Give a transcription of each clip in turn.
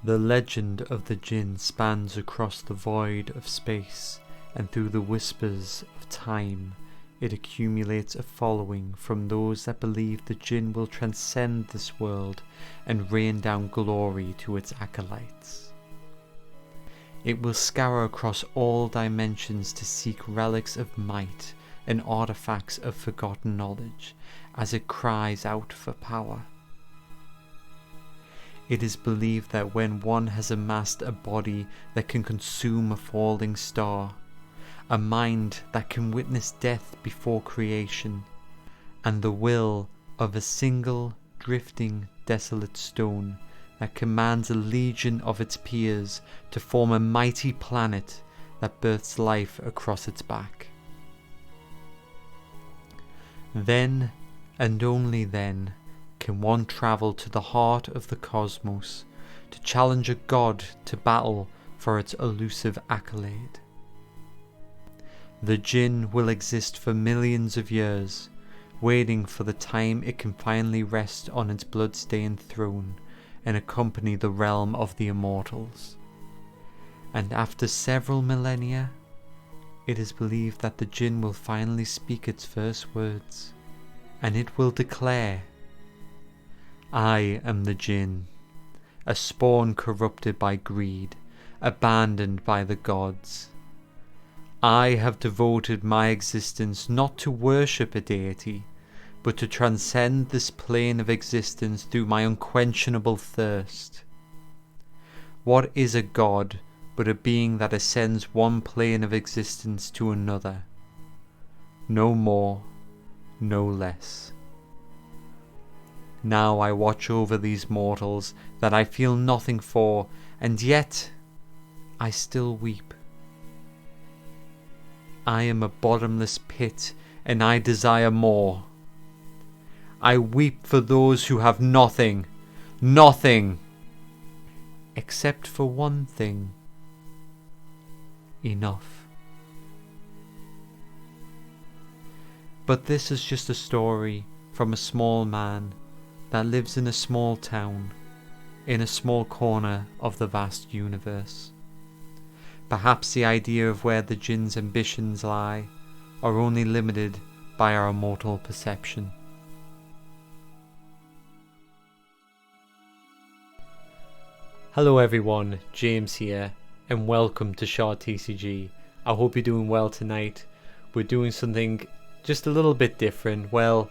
The legend of the Djinn spans across the void of space, and through the whispers of time, it accumulates a following from those that believe the Djinn will transcend this world and rain down glory to its acolytes. It will scour across all dimensions to seek relics of might and artifacts of forgotten knowledge as it cries out for power. It is believed that when one has amassed a body that can consume a falling star, a mind that can witness death before creation, and the will of a single drifting desolate stone that commands a legion of its peers to form a mighty planet that births life across its back. Then, and only then, can one travel to the heart of the cosmos to challenge a god to battle for its elusive accolade. The Djinn will exist for millions of years, waiting for the time it can finally rest on its blood-stained throne and accompany the realm of the immortals. And after several millennia, it is believed that the Djinn will finally speak its first words, and it will declare, "I am the Djinn, a spawn corrupted by greed, abandoned by the gods. I have devoted my existence not to worship a deity, but to transcend this plane of existence through my unquenchable thirst. What is a god but a being that ascends one plane of existence to another? No more, no less. Now I watch over these mortals that I feel nothing for, and yet I still weep. I am a bottomless pit, and I desire more. I weep for those who have nothing, nothing, except for one thing: enough." But this is just a story from a small man that lives in a small town, in a small corner of the vast universe. Perhaps the idea of where the Djinn's ambitions lie are only limited by our mortal perception. Hello everyone, James here, and welcome to Shard TCG. I hope you're doing well tonight. We're doing something just a little bit different. Well,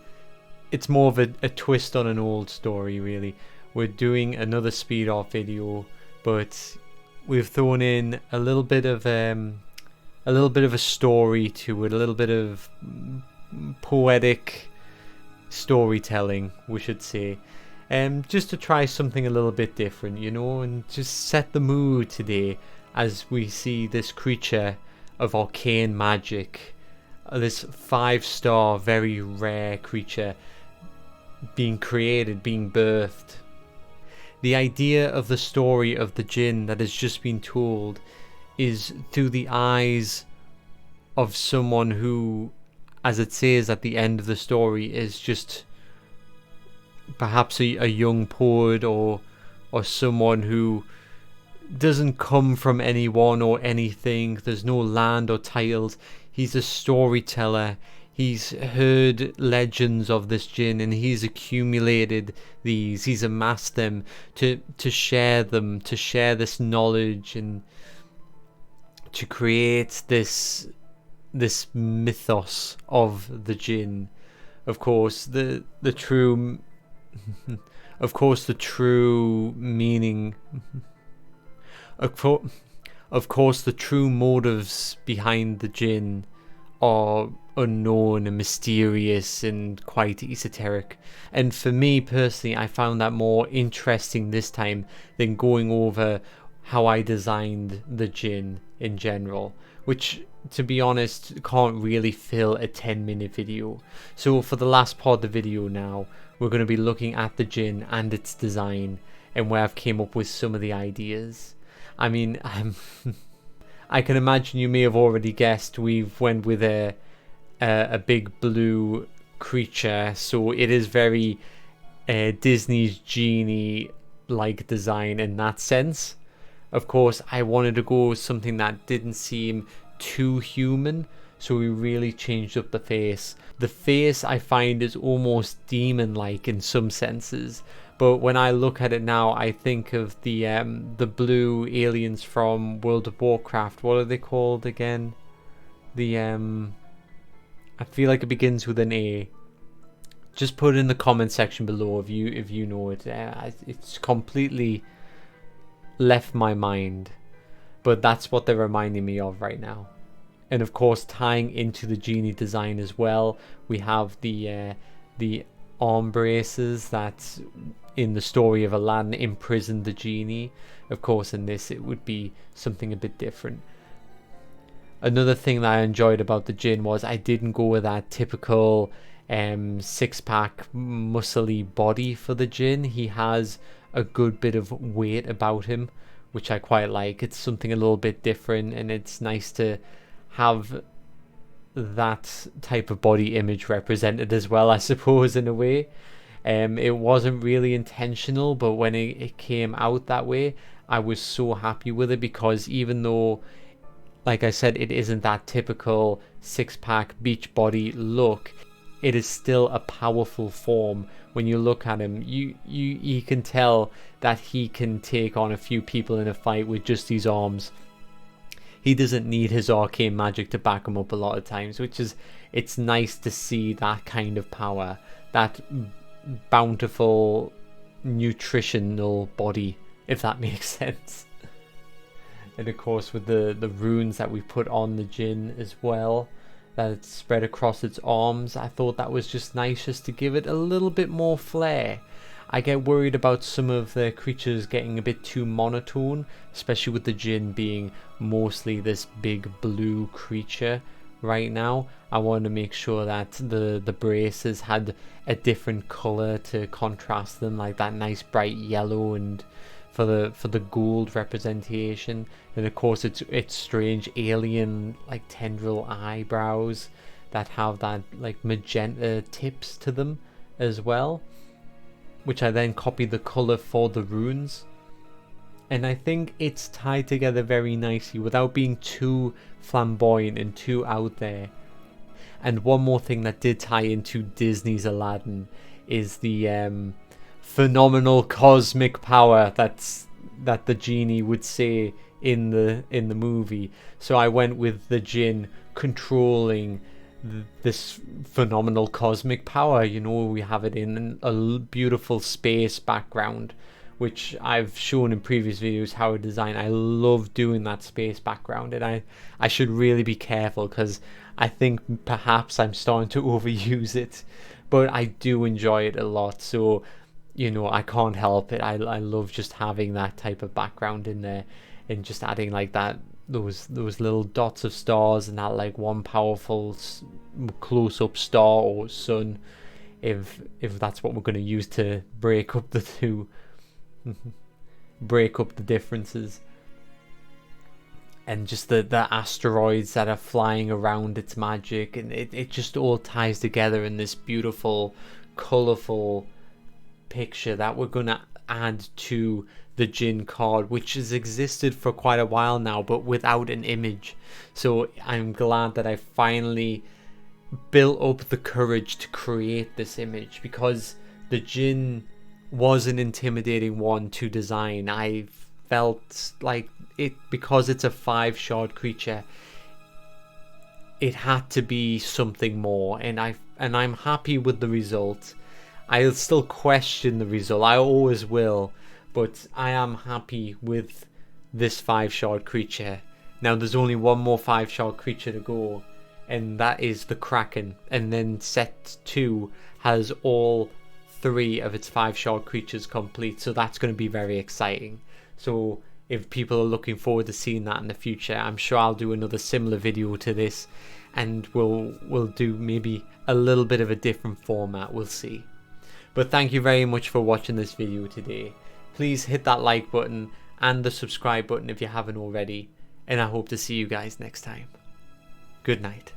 it's more of a twist on an old story, really. We're doing another speed off video, but we've thrown in a little bit of a story to it, a little bit of poetic storytelling, we should say. Just to try something a little bit different, you know, and just set the mood today as we see this creature of arcane magic, this 5-star very rare creature being created, being birthed. The idea of the story of the Djinn that has just been told is through the eyes of someone who, as it says at the end of the story, is just perhaps a young poet or someone who doesn't come from anyone or anything. There's no land or titles. He's a storyteller. He's heard legends of this Djinn and he's accumulated these. He's amassed them to share them, to share this knowledge and to create this mythos of the Djinn. Of course, the true the true meaning, of course the true motives behind the Djinn are unknown and mysterious and quite esoteric. And for me personally, I found that more interesting this time than going over how I designed the Djinn in general, which, to be honest, can't really fill a 10-minute video. So for the last part of the video now, we're going to be looking at the Djinn and its design and where I've came up with some of the ideas. I mean, I can imagine you may have already guessed we've went with a big blue creature, so it is very Disney's genie like design in that sense. Of course, I wanted to go with something that didn't seem too human, so we really changed up the face. The face I find is almost demon-like in some senses, but when I look at it now, I think of the blue aliens from World of Warcraft. What are they called again? I feel like it begins with an A. Just put it in the comment section below if you know it. It's completely left my mind, but that's what they're reminding me of right now. And of course, tying into the genie design as well, we have the arm braces that in the story of Aladdin imprisoned the genie. Of course, in this it would be something a bit different. Another thing that I enjoyed about the Djinn was I didn't go with that typical six-pack muscly body for the Djinn. He has a good bit of weight about him, which I quite like. It's something a little bit different, and it's nice to have that type of body image represented as well, I suppose, in a way. It wasn't really intentional, but when it came out that way, I was so happy with it, because even though, like I said, it isn't that typical six-pack beach body look, it is still a powerful form. When you look at him, you can tell that he can take on a few people in a fight with just these arms. He doesn't need his arcane magic to back him up a lot of times, which is, it's nice to see that kind of power, that bountiful nutritional body, if that makes sense. And of course, with the runes that we put on the Djinn as well, that it's spread across its arms, I thought that was just nice, just to give it a little bit more flair. I get worried about some of the creatures getting a bit too monotone, especially with the Djinn being mostly this big blue creature right now. I wanted to make sure that the braces had a different color to contrast them, like that nice bright yellow, and for the gold representation. And of course it's strange alien like tendril eyebrows that have that like magenta tips to them as well, which I then copied the color for the runes. And I think it's tied together very nicely without being too flamboyant and too out there. And one more thing that did tie into Disney's Aladdin is the phenomenal cosmic power that the genie would say in the movie. So I went with the Djinn controlling this phenomenal cosmic power. You know, we have it in a beautiful space background, which I've shown in previous videos how to design. I love doing that space background, and I should really be careful, because I think perhaps I'm starting to overuse it, but I do enjoy it a lot. So, you know, I can't help it. I love just having that type of background in there, and just adding like that, those little dots of stars, and that like one powerful close-up star or sun, if that's what we're going to use to break up the two, break up the differences. And just the asteroids that are flying around its magic, and it just all ties together in this beautiful, colourful picture that we're going to add to the Djinn card, which has existed for quite a while now, but without an image. So I'm glad that I finally built up the courage to create this image, because the Djinn was an intimidating one to design. I felt like it, because it's a 5-shard creature, it had to be something more, and I'm happy with the result. I'll still question the result, I always will, but I am happy with this 5-shard creature. Now there's only one more 5-shard creature to go, and that is the Kraken, and then set 2 has all 3 of its 5-shard creatures complete, so that's going to be very exciting. So if people are looking forward to seeing that in the future, I'm sure I'll do another similar video to this, and we'll do maybe a little bit of a different format, we'll see. But thank you very much for watching this video today. Please hit that like button and the subscribe button if you haven't already, and I hope to see you guys next time. Good night.